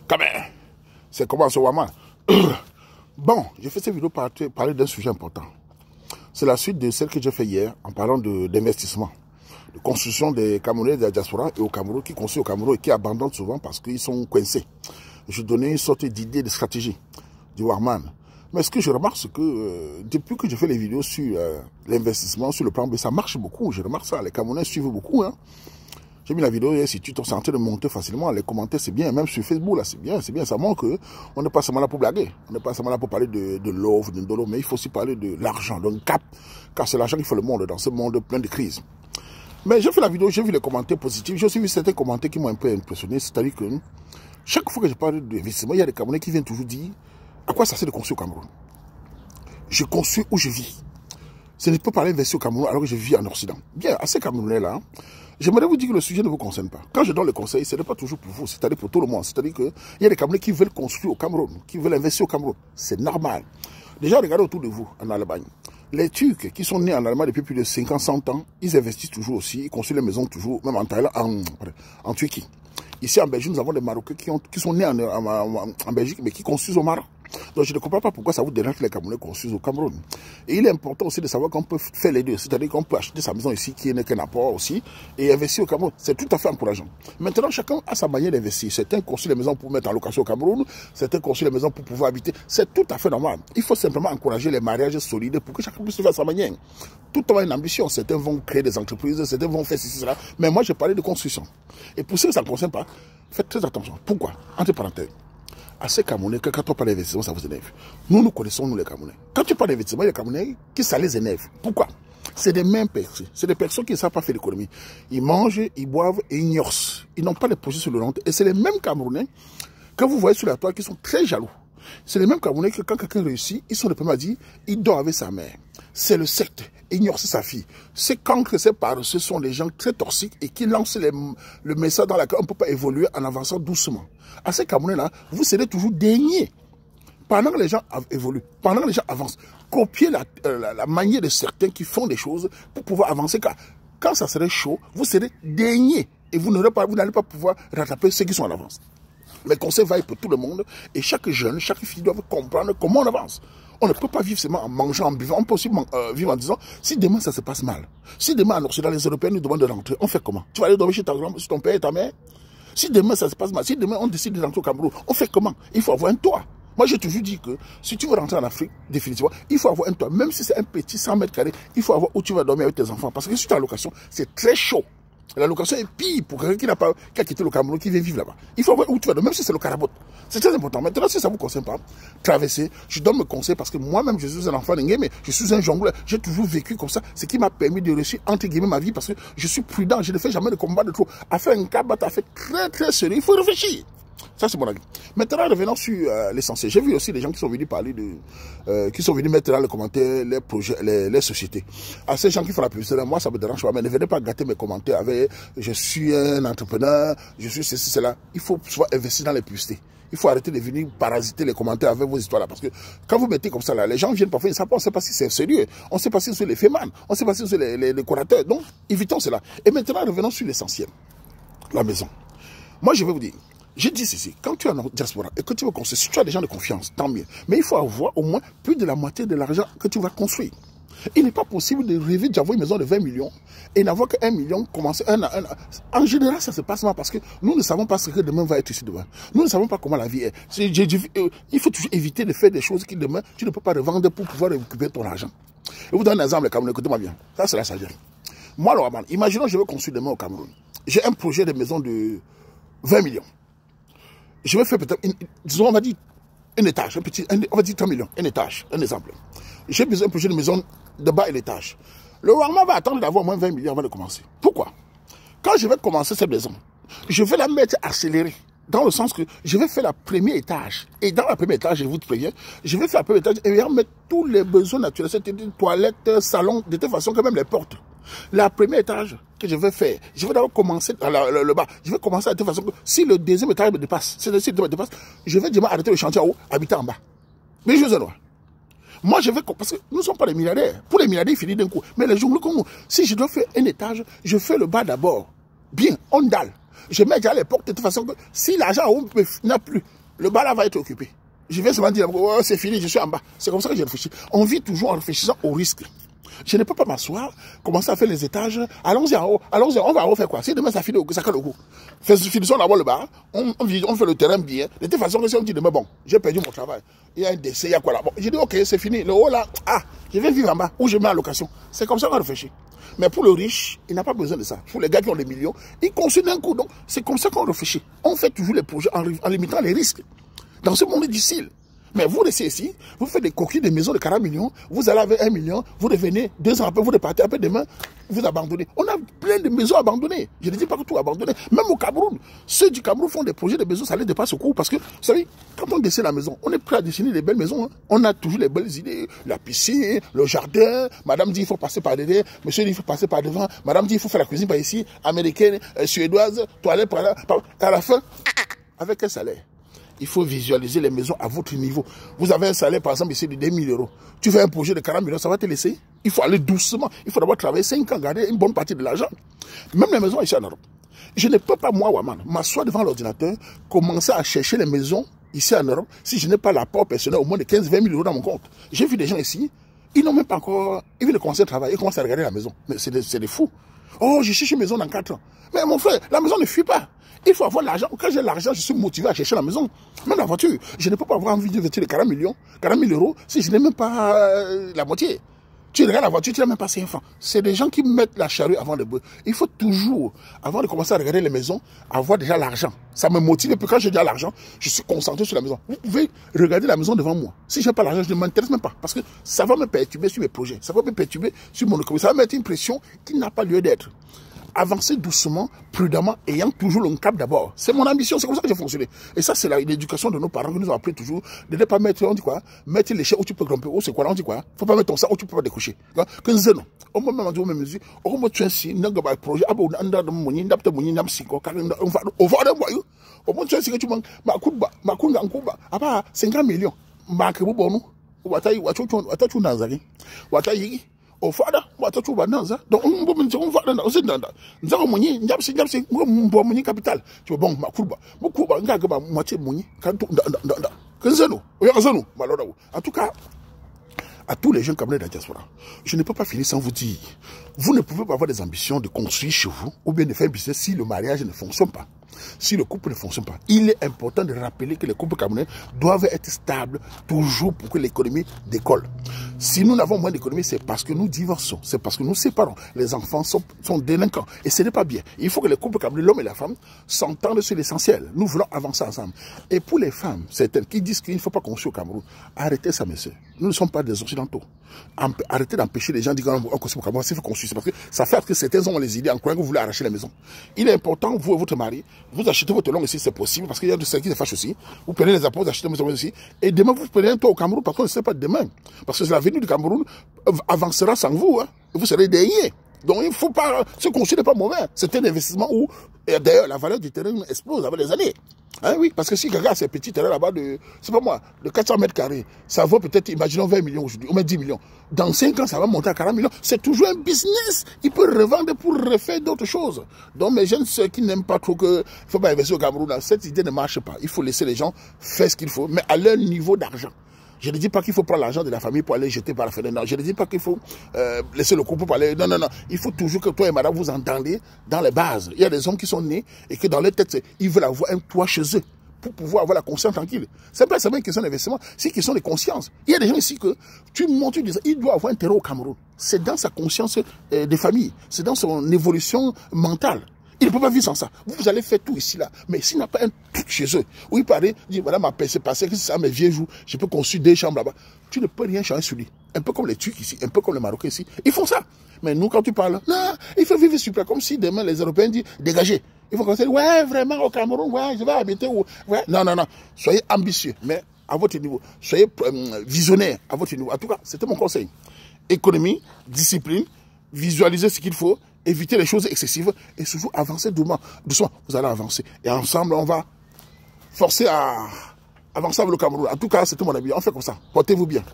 Quand même, c'est comment ce Waman. Bon, j'ai fait cette vidéo pour parler d'un sujet important. C'est la suite de celle que j'ai fait hier en parlant d'investissement, de construction des Camerounais de la diaspora et au Cameroun, qui construisent au Cameroun et qui abandonnent souvent parce qu'ils sont coincés. Je donnais une sorte d'idée, de stratégie du Warman. Mais ce que je remarque, c'est que depuis que je fais les vidéos sur l'investissement, sur le plan B, ça marche beaucoup. Je remarque ça, les Camerounais suivent beaucoup. Hein. J'ai mis la vidéo hier sur Twitter, c'est en train de monter facilement. Les commentaires, c'est bien. Même sur Facebook, là, c'est bien. C'est bien. Ça montre qu'on n'est pas seulement là pour blaguer. On n'est pas seulement là pour parler de l'offre, de l'eau, mais il faut aussi parler de l'argent, d'un cap. Car c'est l'argent qui fait le monde dans ce monde plein de crises. Mais j'ai fait la vidéo, j'ai vu les commentaires positifs. J'ai aussi vu certains commentaires qui m'ont un peu impressionné. C'est-à-dire que chaque fois que je parle d'investissement, il y a des Camerounais qui viennent toujours dire à quoi ça sert de construire au Cameroun. Je construis où je vis. Ce n'est pas parler d'investir au Cameroun alors que je vis en Occident. Bien, à ces Camerounais-là, j'aimerais vous dire que le sujet ne vous concerne pas. Quand je donne le conseil, ce n'est pas toujours pour vous, c'est-à-dire pour tout le monde. C'est-à-dire qu'il y a des Camerounais qui veulent construire au Cameroun, qui veulent investir au Cameroun. C'est normal. Déjà, regardez autour de vous, en Allemagne. Les Turcs qui sont nés en Allemagne depuis plus de 50, 100 ans, ils investissent toujours aussi, ils construisent les maisons toujours, même en Thaïlande, en Turquie. Ici en Belgique, nous avons des Marocains qui sont nés en Belgique, mais qui construisent au Maroc. Donc je ne comprends pas pourquoi ça vous dérange que les Camerounais construisent au Cameroun. Et il est important aussi de savoir qu'on peut faire les deux. C'est-à-dire qu'on peut acheter sa maison ici, qui n'est qu'un apport aussi, et investir au Cameroun. C'est tout à fait encourageant. Maintenant, chacun a sa manière d'investir. Certains construisent les maisons pour mettre en location au Cameroun, certains construisent les maisons pour pouvoir habiter. C'est tout à fait normal. Il faut simplement encourager les mariages solides pour que chacun puisse faire sa manière. Tout le monde a une ambition. Certains vont créer des entreprises, certains vont faire ceci, cela. Mais moi, je parlais de construction. Et pour ceux qui ça ne concerne pas, faites très attention. Pourquoi? Entre parenthèses. À ces Camerounais, que quand on parle d'investissement, ça vous énerve. Nous connaissons, nous les Camerounais. Quand tu parles d'investissement, il y a des Camerounais qui ça les énerve. Pourquoi? C'est des mêmes personnes. C'est des personnes qui ne savent pas faire l'économie. Ils mangent, ils boivent et ils ignorent. Ils n'ont pas de projet sur le long terme. Et c'est les mêmes Camerounais que vous voyez sur la toile qui sont très jaloux. C'est les mêmes Camerounais que quand quelqu'un réussit, ils sont les premiers à dire, il dort avec sa mère. C'est le secte, ignore sa fille. Ces cancres, ces paresseux sont des gens très toxiques et qui lancent le message dans lequel on ne peut pas évoluer en avançant doucement. À ces Camerounais-là, vous serez toujours déniés. Pendant que les gens évoluent, pendant que les gens avancent, copiez la manière de certains qui font des choses pour pouvoir avancer. Car quand ça serait chaud, vous serez déniés et vous n'allez pas pouvoir rattraper ceux qui sont en avance. Les conseils valent pour tout le monde et chaque jeune, chaque fille doit comprendre comment on avance. On ne peut pas vivre seulement en mangeant, en buvant. On peut aussi vivre en disant, si demain ça se passe mal, si demain en Occident les Européens nous demandent de rentrer, on fait comment? Tu vas aller dormir chez ton père et ta mère? Si demain ça se passe mal, si demain on décide de rentrer au Cameroun, on fait comment? Il faut avoir un toit. Moi j'ai toujours dit que si tu veux rentrer en Afrique, définitivement, il faut avoir un toit. Même si c'est un petit 100 mètres carrés, il faut avoir où tu vas dormir avec tes enfants. Parce que si tu es en location, c'est très chaud. La location est pire pour quelqu'un qui a quitté le Cameroun, qui vient vivre là-bas. Il faut voir où tu vas dormir, même si c'est le Carabote. C'est très important. Maintenant, si ça ne vous concerne pas, traversez. Je donne mes conseils parce que moi-même, je suis un enfant d'Ingé, mais je suis un jongleur. J'ai toujours vécu comme ça. Ce qui m'a permis de réussir, entre guillemets, ma vie parce que je suis prudent. Je ne fais jamais de combat de trop. À faire un cabot, à faire très, très sérieux. Il faut réfléchir. Ça, c'est mon avis. Maintenant, revenons sur l'essentiel. J'ai vu aussi des gens qui sont venus parler qui sont venus mettre dans les commentaires les projets, les sociétés. À ces gens qui font la publicité, moi, ça me dérange pas, mais ne venez pas gâter mes commentaires avec je suis un entrepreneur, je suis ceci, cela. Il faut souvent investir dans les publicités. Il faut arrêter de venir parasiter les commentaires avec vos histoires là. Parce que quand vous mettez comme ça là, les gens viennent parfois, ils savent pas, on ne sait pas si c'est sérieux. On ne sait pas si c'est les fémans, on ne sait pas si c'est les décorateurs. Donc, évitons cela. Et maintenant, revenons sur l'essentiel. La maison. Moi, je vais vous dire. J'ai dit ceci, quand tu es en diaspora et que tu veux construire, si tu as des gens de confiance, tant mieux. Mais il faut avoir au moins plus de la moitié de l'argent que tu vas construire. Il n'est pas possible de rêver d'avoir une maison de 20 millions et n'avoir que 1 million commencer un an. En général, ça se passe mal parce que nous ne savons pas ce que demain va être ici demain. Nous ne savons pas comment la vie est. Il faut toujours éviter de faire des choses qui demain, tu ne peux pas revendre pour pouvoir récupérer ton argent. Je vous donne un exemple, Cameroun, écoutez-moi bien. Ça, c'est la sagesse. Moi, Laurent, imaginons que je veux construire demain au Cameroun. J'ai un projet de maison de 20 millions. Je vais faire peut-être, disons, on va dire, un étage, on va dire 3 millions, un étage, un exemple. J'ai besoin d'un projet de maison de bas et l'étage. Le Rwanda va attendre d'avoir au moins 20 millions avant de commencer. Pourquoi? Quand je vais commencer cette maison, je vais la mettre accélérée. Dans le sens que je vais faire le premier étage. Et dans le premier étage, je vous préviens, je vais faire le premier étage et je vais mettre tous les besoins naturels, c'est-à-dire toilettes, salon, de telle façon que même les portes. Le premier étage que je vais faire, je vais d'abord commencer dans le bas. Je vais commencer de telle façon que si le deuxième étage me dépasse, si le deuxième me dépasse, je vais dire arrêter le chantier en haut, habiter en bas. Mais je sais. Moi, je vais, parce que nous ne sommes pas des milliardaires. Pour les milliardaires, ils finissent d'un coup. Mais les jongleurs comme nous, si je dois faire un étage, je fais le bas d'abord. Bien, on dalle. Je mets déjà les portes de toute façon que si l'argent n'a plus, le bas là va être occupé. Je vais seulement dire, oh, c'est fini, je suis en bas. C'est comme ça que je réfléchis. On vit toujours en réfléchissant au risque. Je ne peux pas m'asseoir, commencer à faire les étages. Allons-y en haut, on va refaire quoi? Si demain ça finit, ça colle au coup. Finissons d'abord le bas, on fait le terrain bien. De toute façon, si on dit demain, bon, j'ai perdu mon travail, il y a un décès, il y a quoi là? Bon, j'ai dit, ok, c'est fini. Le haut là, je vais vivre en bas, ou je mets en location. C'est comme ça qu'on réfléchit. Mais pour le riche, il n'a pas besoin de ça. Pour les gars qui ont des millions, ils construisent d'un coup. Donc, c'est comme ça qu'on réfléchit. On fait toujours les projets en limitant les risques. Dans ce monde difficile. Mais vous restez ici, vous faites des coquilles de maisons de 40 millions, vous allez avec 1 million, vous revenez, 2 ans après, vous repartez, après demain, vous abandonnez. On a plein de maisons abandonnées. Je ne dis pas que tout abandonné. Même au Cameroun, ceux du Cameroun font des projets de maisons, ça les dépasse au cours. Parce que, vous savez, quand on dessine la maison, on est prêt à dessiner des belles maisons. Hein. On a toujours les belles idées. La piscine, le jardin. Madame dit il faut passer par derrière. Monsieur dit il faut passer par devant. Madame dit il faut faire la cuisine par ici. Américaine, suédoise, toilette par là. À la fin, avec un salaire. Il faut visualiser les maisons à votre niveau. Vous avez un salaire, par exemple, ici de 2 000 euros. Tu fais un projet de 40 millions, ça va te laisser. Il faut aller doucement. Il faut d'abord travailler 5 ans, garder une bonne partie de l'argent. Même les maisons ici en Europe. Je ne peux pas, moi, Waman, m'asseoir devant l'ordinateur, commencer à chercher les maisons ici en Europe, si je n'ai pas l'apport personnel au moins de 15-20 000 euros dans mon compte. J'ai vu des gens ici, ils n'ont même pas encore... Ils viennent de commencer à travailler, ils commencent à regarder la maison. Mais c'est des fous. Oh, je cherche une maison dans 4 ans. Mais mon frère, la maison ne fuit pas. Il faut avoir l'argent. Quand j'ai l'argent, je suis motivé à chercher la maison. Même la voiture. Je ne peux pas avoir envie de voiture de 40 millions, 40 000 euros, si je n'ai même pas la moitié. Tu regardes la voiture, tu n'as même pas 5 francs. C'est des gens qui mettent la charrue avant le bœuf. Il faut toujours, avant de commencer à regarder les maisons, avoir déjà l'argent. Ça me motive. Et puis quand j'ai déjà l'argent, je suis concentré sur la maison. Vous pouvez regarder la maison devant moi. Si je n'ai pas l'argent, je ne m'intéresse même pas. Parce que ça va me perturber sur mes projets. Ça va me perturber sur mon économie. Ça va mettre une pression qui n'a pas lieu d'être. Avancer doucement, prudemment, ayant toujours le cap d'abord. C'est mon ambition, c'est comme ça que j'ai fonctionné. Et ça, c'est l'éducation de nos parents qui nous ont appris toujours de ne pas mettre, on dit quoi, mettre l'échelle où tu peux grimper, où c'est quoi, on dit quoi, faut pas mettre ton sac où tu peux pas décrocher. Que nous non. On m'a même dit, on m'a dit, on m'a dit, si, n'a pas projet, ah bon, on a de mon n'a pas de mon n'a pas si quoi, car on va de voyou. On m'a dit, que tu manques, ma couba, ah bah, 50 millions, ma que vous bon, ou ataï, ou ataï, nazari, ou ataï, au fada wata tuba nanza donc on peut me dire on va dans c'est dans nzako moni njapsi mbo moni capital tu bon makuba ngaga ba moitié moni kan to da kanzano o yakazano maloda en tout cas à tous les jeunes Camerounais de la diaspora, je ne peux pas finir sans vous dire, vous ne pouvez pas avoir des ambitions de construire chez vous ou bien de faire un business si le mariage ne fonctionne pas, si le couple ne fonctionne pas. Il est important de rappeler que les couples camerounais doivent être stables toujours pour que l'économie décolle. Si nous n'avons moins d'économie, c'est parce que nous divorçons, c'est parce que nous séparons. Les enfants sont délinquants et ce n'est pas bien. Il faut que les couples camerounais, l'homme et la femme, s'entendent sur l'essentiel. Nous voulons avancer ensemble. Et pour les femmes, certaines qui disent qu'il ne faut pas construire au Cameroun, arrêtez ça, messieurs. Nous ne sommes pas des Occidentaux. Arrêtez d'empêcher les gens de dire qu'on construit au Cameroun, c'est construire. C'est parce que ça fait que certains ont les idées en croyant que vous voulez arracher la maison. Il est important, vous et votre mari, vous achetez votre langue ici, c'est possible, parce qu'il y a de ceux qui se fâchent aussi. Vous prenez les apports, vous achetez votre langue ici. Et demain, vous prenez un tour au Cameroun, parce qu'on ne sait pas demain. Parce que l'avenir du Cameroun avancera sans vous. Hein. Vous serez derrière. Donc il ne faut pas... Ce construit n'est pas mauvais. C'est un investissement où, d'ailleurs, la valeur du terrain explose avec les années. Hein, oui, parce que si quelqu'un a ces petits terrains là-bas de, c'est pas moi, de 400 mètres carrés, ça vaut peut-être, imaginons 20 millions aujourd'hui, ou même 10 millions. Dans 5 ans, ça va monter à 40 millions. C'est toujours un business. Il peut revendre pour refaire d'autres choses. Donc, mes jeunes, ceux qui n'aiment pas trop que, il faut pas investir au Cameroun, là, cette idée ne marche pas. Il faut laisser les gens faire ce qu'il faut, mais à leur niveau d'argent. Je ne dis pas qu'il faut prendre l'argent de la famille pour aller jeter par la fenêtre. Non, je ne dis pas qu'il faut laisser le couple pour aller... Non, non, non. Il faut toujours que toi et madame vous entendez dans les bases. Il y a des hommes qui sont nés et que dans leur tête, ils veulent avoir un toit chez eux pour pouvoir avoir la conscience tranquille. C'est pas seulement une question d'investissement, c'est une question de conscience. Il y a des gens ici que tu montres, tu dis, il doit avoir un terreau au Cameroun. C'est dans sa conscience des familles. C'est dans son évolution mentale. Il ne peut pas vivre sans ça. Vous allez faire tout ici, là. Mais s'il n'a pas un truc chez eux, où il paraît, il dit, voilà, c'est passé, que c'est ça, mes vieux jours, je peux construire 2 chambres là-bas. Tu ne peux rien changer sur lui. Un peu comme les Turcs ici, un peu comme les Marocains ici. Ils font ça. Mais nous, quand tu parles, non, il faut vivre super, comme si demain les Européens disent, dégagez. Il faut commencer, ouais, vraiment, au Cameroun, ouais, je vais habiter où, ouais. Non, non, non. Soyez ambitieux, mais à votre niveau. Soyez visionnaire à votre niveau. En tout cas, c'était mon conseil. Économie, discipline, visualiser ce qu'il faut, éviter les choses excessives et surtout avancer doucement. Doucement, vous allez avancer. Et ensemble, on va forcer à avancer avec le Cameroun. En tout cas, c'était mon avis. On fait comme ça. Portez-vous bien.